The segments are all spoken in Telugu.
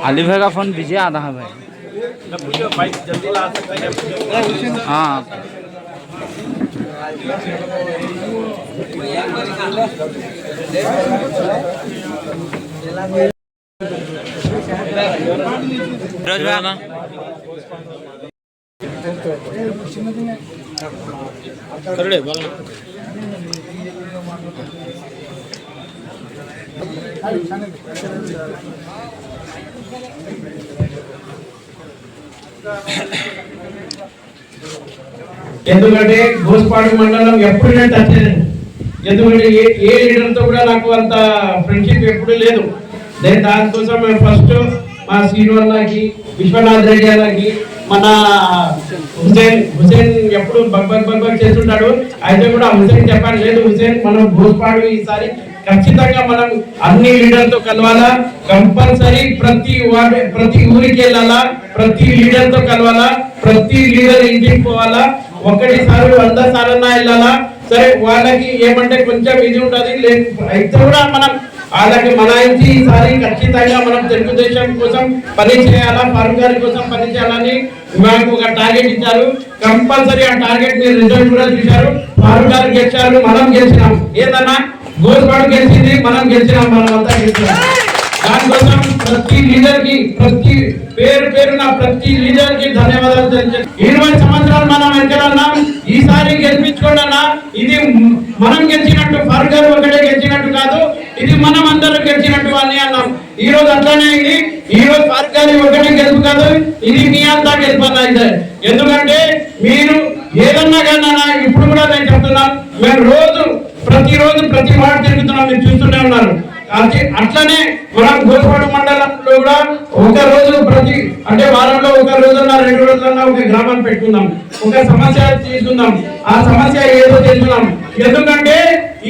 अली भाई का फोन बिजी आता है भाई। जल्दी ला सकते हैं। हाँ रोज भाई ना करड़े बोल ఎందుకంటే గోస్పాడు మండలం ఎప్పుడు నేను టచ్ చేయలేదు. ఎందుకంటే ఏ లీడర్తో కూడా నాకు అంత ఫ్రెండ్షిప్ ఎప్పుడు లేదు. నేను దానికోసం మేము ఫస్ట్ మా శ్రీనివాసకి విశ్వనాథ్ రెడ్డి అన్నకి మన హుసేన్ ఎప్పుడు బగ్ చేస్తుంటాడు. అయితే కూడా హుసేన్ చెప్పాను, లేదు హుసేన్ మనం గోస్పాడు ఈసారి ఖచ్చితంగా మనం అన్ని లీడర్తో కలవాలా, కంపల్సరీ ప్రతి ఊరికి వెళ్ళాలా, ప్రతి లీడర్తో కలవాలా, ప్రతి లీడర్ ఇంటికి పోవాలా, ఒకటిసారి 100 సార్లు వెళ్ళాలా. సరే వాళ్ళకి ఏమంటే కొంచెం ఇది ఉంటుంది, అయితే కూడా మనం వాళ్ళకి మనాయించి ఈసారి ఖచ్చితంగా మనం తెలుగుదేశం కోసం పని చేయాలా, ఫారూక్ గారి కోసం పని చేయాలని మాకు ఒక టార్గెట్ ఇచ్చారు. కంపల్సరీ ఆ టార్గెట్ మీరు రిజల్ట్ కూడా చూశారు. ఫారూక్ గారు గెలిచారు, మనం గెలిచినాం. ఏదన్నా గోస్పాడు గెలిచింది, మనం గెలిచినాం, మనం అంతా గెలిచినాం. దానికోసం ప్రతి లీడర్ కి, ప్రతి పేరున ప్రతి లీడర్ కి ధన్యవాదాలు తెలియజేస్తాను. 20 సంవత్సరాలు మనం వెనకాలన్నా, ఈసారి గెలిపించుకోండి అన్నా. ఇది మనం గెలిచినట్టు, ఫారూక్ గారు ఒకటే గెలిచినట్టు కాదు, ఇది మనం అందరం గెలిచినట్టు అని అన్నాం. ఈ రోజు అట్లానే ఇది, ఈ రోజు ఫారూక్ గారి ఒకటే గెలుపు కాదు, ఇది మీ అంతా గెలుపు అన్న. ఎందుకంటే మీరు ఏదన్నా కానీ ఇప్పుడు కూడా నేను చెప్తున్నాను, మేము ప్రతిరోజు ప్రతి వార్డు తిరుగుతున్నాం, మీరు చూస్తూనే ఉన్నారు. అట్లనే మనం గోస్పాడు మండలంలో కూడా ఒక రోజు అంటే వారంలో ఒక రోజున్నా 2 రోజులన్నా ఒక గ్రామాన్ని పెట్టుకుందాం, ఒక సమస్య తీసుకుందాం, ఆ సమస్య ఏదో తెలుసుకుందాం. ఎందుకంటే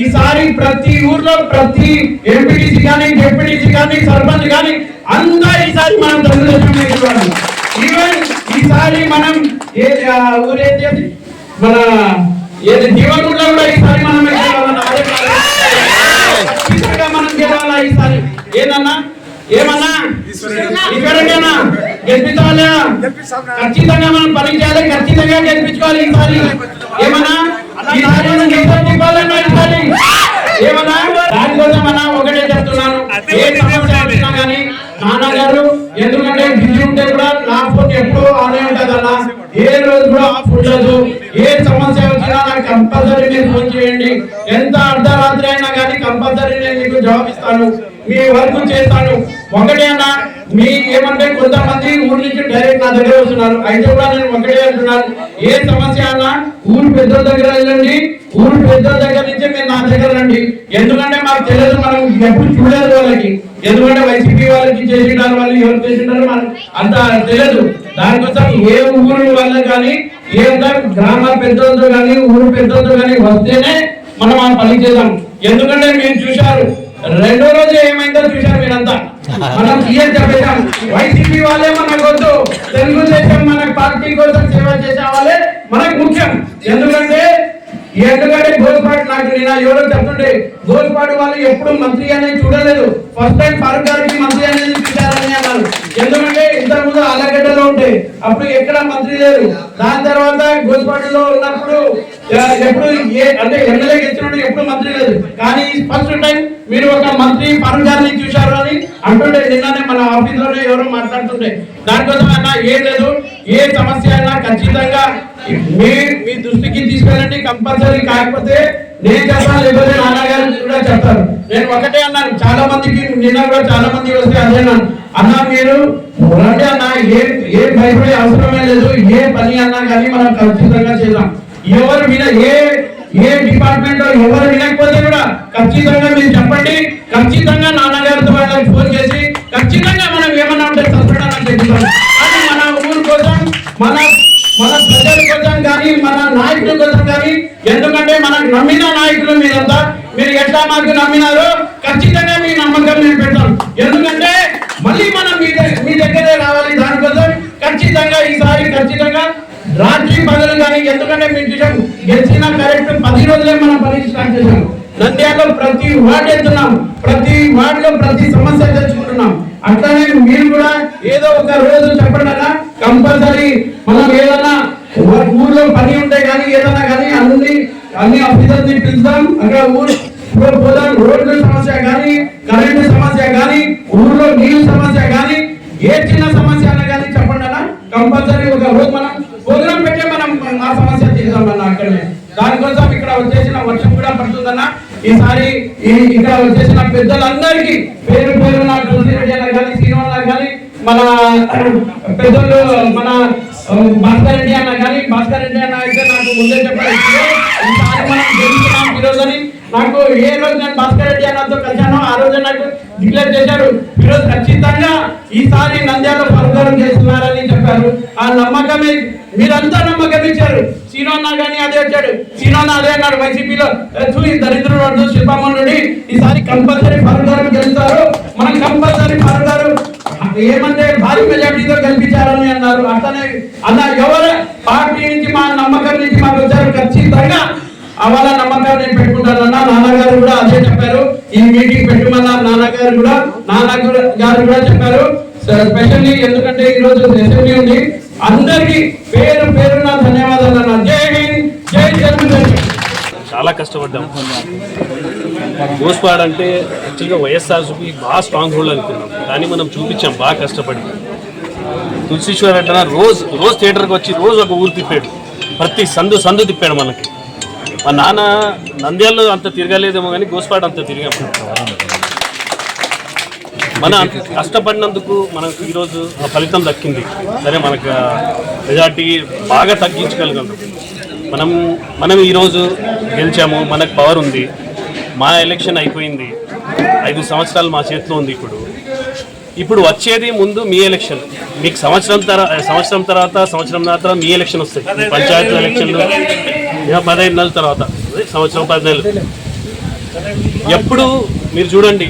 ఈసారి ప్రతి ఊర్లో ప్రతి ఎంపీటీసీ కానీ, డిప్యూటీసీ కానీ, సర్పంచ్ కానీ అంతా ఈసారి మనం తెలుగుదేశం. ఈవెన్ ఈసారి మనం ఊరేది మన జీవనూరులో కూడా ఈసారి మనం మనం గెలవాలా ఈసారి. ఏమన్నా ఇక్కడికైనా గెలిపించాలా, ఖచ్చితంగా మనం పని చేయాలి, ఖచ్చితంగా గెలిపించుకోవాలి ఈసారి. ఏమన్నా ఈసారి ఏమన్నా దానికోసం అన్నా ఒకటే చెప్తున్నాను, ఏ సమస్య వచ్చినా కానీ నాన్నగారు ఎందుకంటే బిజీ ఉంటే కూడా నా ఫోన్ ఎప్పుడూ ఆనే ఉంటుంది అన్న, ఏ రోజు కూడా ఆఫ్ ఉండదు. ఏ సమస్య వచ్చినా నాకు కంపల్సరీ మీరు ఫోన్ చేయండి. ఎంత అర్ధరాత్రి అయినా కానీ కంపల్సరీ నేను మీకు జవాబు ఇస్తాను, మీ వర్క్ చేస్తాను. ఒకటే అన్న, మీ ఏమంటే కొంతమంది ఊరి నుంచి డైరెక్ట్ నా దగ్గర వస్తున్నారు. అయితే కూడా నేను ఒకటే అంటున్నాను, ఏ సమస్య అన్నా ఊరు పెద్దల దగ్గర వెళ్ళండి, ఊరు పెద్దల దగ్గర నుంచి మీరు నా దగ్గర రండి. ఎందుకంటే మాకు తెలియదు, మనం ఎప్పుడు చూడలేదు వాళ్ళకి. ఎందుకంటే వైసీపీ వాళ్ళకి చేసిండారు, వాళ్ళు ఎవరు చేసిండారు మనకు అంత తెలియదు. దానికోసం ఏ ఊరు వల్ల కానీ, ఏ గ్రామ పెద్దలతో కానీ, ఊరు పెద్దలతో కానీ వస్తేనే మనం ఆ పని చేద్దాం. ఎందుకంటే మీరు చూశారు, 2వ రోజు ఏమైందో చూశారు మీరంతా. మనం సీఎం చెప్పేశాం, వైసీపీ వాళ్ళే మనకు వద్దు, తెలుగుదేశం మన పార్టీ కోసం సేవ చేసే వాళ్ళే మనకు ముఖ్యం. ఎందుకంటే గోస్పాడు నాకు నిన్న ఎవరో చెప్తుంటే, గోస్పాడు వాళ్ళు ఎప్పుడు మంత్రి అనేది చూడలేదు, ఫస్ట్ టైం ఫారూక్ గారికి మంత్రి అనేది చూశారని అన్నారు. ఎందుకంటే ఇంతకుముందు ఆలగడ్డలో ఉంటే అప్పుడు ఎక్కడ మంత్రి లేరు. దాని తర్వాత గోస్పాడులో ఉన్నప్పుడు ఎప్పుడు అంటే ఎమ్మెల్యే గెలిచినప్పుడు ఎప్పుడు మంత్రి లేదు. కానీ ఫస్ట్ టైం మీరు ఒక మంత్రి ఫారూక్ గారిని చూశారు అని అంటుంటే నిన్ననే మన ఆఫీస్ లోనే ఎవరో మాట్లాడుతుంటే. దానికోసం అన్నా ఏం లేదు, ఏ సమస్య అయినా ఖచ్చితంగా మీ దృష్టికి తీసుకెళ్ళండి కంపల్సరీ. కాకపోతే నేను చెప్తాను, లేకపోతే నాన్నగారు కూడా చెప్తారు. నేను ఒకటే అన్నాను, చాలా మందికి నిన్న కూడా చాలా మంది వస్తే అదే అన్నా, మీరు రండి అన్న, ఏ భయపడే అవసరమే లేదు. ఏ పని అన్నా కానీ మనం ఖచ్చితంగా చేద్దాం. ఎవరు ఏ డిపార్ట్మెంట్ ఎవరు వినకపోతే కూడా ఖచ్చితంగా మీరు చెప్పండి. ఖచ్చితంగా నాన్నగారితో వాళ్ళకి ఫోన్ చేసి ఖచ్చితంగా మనం ఏమన్నా ఉంటే సస్పెండ్ చెప్తాం. కానీ మన ఊరు కోసం మన ప్రజల కోసం కానీ మన నాయకుల కోసం కానీ, ఎందుకంటే మనకు నమ్మిన నాయకులు మీరంతా, మీరు ఎట్లా మాకు నమ్మినారో ఖచ్చితంగా మీ నమ్మకం మేము పెడతాం. ఎందుకంటే మళ్ళీ మనం మీ దగ్గరే రావాలి. దానికోసం ఖచ్చితంగా ఈసారి ఖచ్చితంగా రాత్రి పగలు కానీ, ఎందుకంటే మీరు చూసాం గెలిచిన కరెక్ట్ 10 రోజులే మనం పని స్టార్ట్ చేసాం. నంద్యాలలో ప్రతి వార్డు వెళ్తున్నాం, ప్రతి వార్డులో ప్రతి సమస్య తెచ్చుకుంటున్నాం. అట్లానే మీరు కూడా ఏదో ఒక రోజు చెప్పండి, కంపల్సరీ మనం ఏదైనా ఊర్లో పని ఉంటే కానీ ఏదైనా కానీ అన్ని ఆఫీసర్ని పిలుస్తాం. అక్కడ ఊరు పోదాం, రోడ్ల సమస్య కానీ, కరెంటు సమస్య కానీ, ఊర్లో నీళ్ళ సమస్య కానీ, ఏ చిన్న సమస్య అయినా కానీ చెప్పండి అన్న. కంపల్సరీ ఒక రోజు మనం ప్రోగ్రాం పెట్టే మనం ఆ సమస్య తీద్దామన్న అక్కడనే. దానికోసం ఇక్కడ వచ్చేసిన వర్షం కూడా పడుతుందన్న. ఈసారి ఇక్కడ వచ్చేసిన పెద్దలందరికీ పేరు పేరు నాకు తులసిరెడ్డి అన్న కానీ, శ్రీనివాస్ కానీ, మన పెద్దలు మన భాస్కర్ రెడ్డి అన్న కానీ, భాస్కర్ రెడ్డి అన్న అయితే నాకు ముందే చెప్పారు ఈసారి మనం గెలుస్తున్నాం ఈరోజని. నాకు ఏ రోజు నేను భాస్కర్ రెడ్డి అన్నతో కలిశానో ఆ రోజు నాకు డిక్లేర్ చేశారు, ఈరోజు ఖచ్చితంగా ఈసారి నంద్యాల పరుగారం చేస్తున్నారని చెప్పారు. ఆ నమ్మకమే మీరంతా నమ్మకం ఇచ్చారు. సీనోన్న కానీ అదే వచ్చాడు, సీనోన్న అదే అన్నాడు వైసీపీలో, దరిద్రుడు శిల్పమ్మనుడి ఈసారి కంపల్సరీ పరుగారం గెలుస్తారు, మనం కంపల్సరీ పరుగారు ఏమంటే భారీ మెజార్టీతో గెలిపించారని అన్నారు. అట్లనే అన్న ఎవరు పార్టీ నుంచి మా నమ్మకం నుంచి మాకు వచ్చారు, ఖచ్చితంగా వాళ్ళ నమ్మకాలు నేను పెట్టుకుంటానన్నా. నాన్నగారు కూడా అదే చెప్పారు, ఈ మీటింగ్ పెట్టమన్నారు. నాన్నగారు కూడా చెప్పారు స్పెషల్లీ, ఎందుకంటే ఈ రోజు అసెంబ్లీ ఉంది. అందరికి పేరు పేరున ధన్యవాదాలు అన్న. జై హింద్, జై తెలుగుదేశం. చాలా కష్టపడ్డాం. గోస్పాడ్ అంటే యాక్చువల్గా వైఎస్ఆర్సీపీ బాగా స్ట్రాంగ్ హోల్డ్ అనుకున్నాం, కానీ మనం చూపించాం బాగా కష్టపడి. తులసీశ్వర్ అంటే రోజు థియేటర్కి వచ్చి రోజు ఒక ఊరు తిప్పాడు, ప్రతి సందు తిప్పాడు మనకి. మా నాన్న నంద్యాలలో అంత తిరగలేదేమో కానీ గోస్పాడ్ అంత తిరిగాం. మన కష్టపడినందుకు మనకు ఈరోజు ఆ ఫలితం దక్కింది. సరే, మనకు మెజార్టీ బాగా తగ్గించగలిగాం. మనం ఈరోజు గెలిచాము, మనకు పవర్ ఉంది. మా ఎలక్షన్ అయిపోయింది, 5 సంవత్సరాలు మా చేతిలో ఉంది. ఇప్పుడు వచ్చేది ముందు మీ ఎలక్షన్. మీకు సంవత్సరం తర్వాత మీ ఎలక్షన్ వస్తాయి. పంచాయతీ ఎలక్షన్లు 15 నెలల తర్వాత, సంవత్సరం 10 నెలలు. ఎప్పుడు మీరు చూడండి,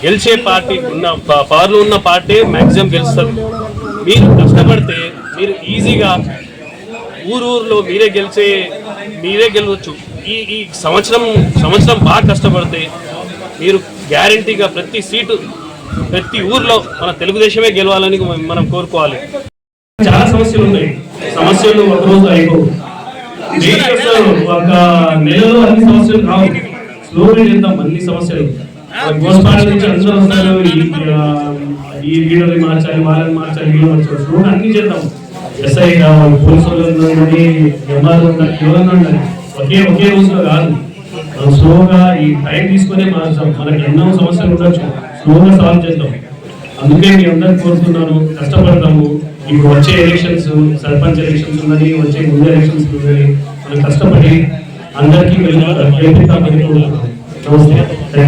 గెలిచే పార్టీ పవర్లో ఉన్న పార్టీ మ్యాక్సిమం గెలుస్తుంది. మీరు కష్టపడితే మీరు ఈజీగా ఊరూరులో మీరే గెలవచ్చు. ఈ సంవత్సరం బాగా కష్టపడితే మీరు గ్యారంటీగా ప్రతి సీటు ప్రతి ఊర్లో మన తెలుగుదేశమే గెలవాలని మనం కోరుకోవాలి. చాలా సమస్యలు ఉన్నాయి, సమస్యలు ఒక రోజు అయిపోవు. ఒక నెలలో అన్ని సమస్యలు రావు, స్లోగా చేద్దాం అన్ని సమస్యలు. గోస్పాడ్ నుంచి అందరూ వస్తారు, ఈ లీడర్ని మార్చాలి, వాళ్ళని మార్చాలి, వీళ్ళు మార్చాలి, స్లోగా అన్ని చేద్దాం. ఎస్ఐ కావాలి, పోలీసులు ఎవరన్నా ఉండాలి. ఒకే రోజులో కాదు, మనం స్లోగా ఈ టైం తీసుకునే మార్చాం. మనకి ఎన్నో సమస్యలు ఉండొచ్చు, స్లోగా సాల్వ్ చేద్దాం. అందుకే మీ అందరూ కోరుతున్నాను, కష్టపడతాము. ఇప్పుడు వచ్చే ఎలక్షన్స్, సర్పంచ్ ఎలక్షన్స్ ఉన్నది, వచ్చే ముందు ఎలక్షన్స్ ఉన్నది. మనం కష్టపడి అందరికీ గెలిపిస్తామని కోరుతున్నాం. నమస్తే.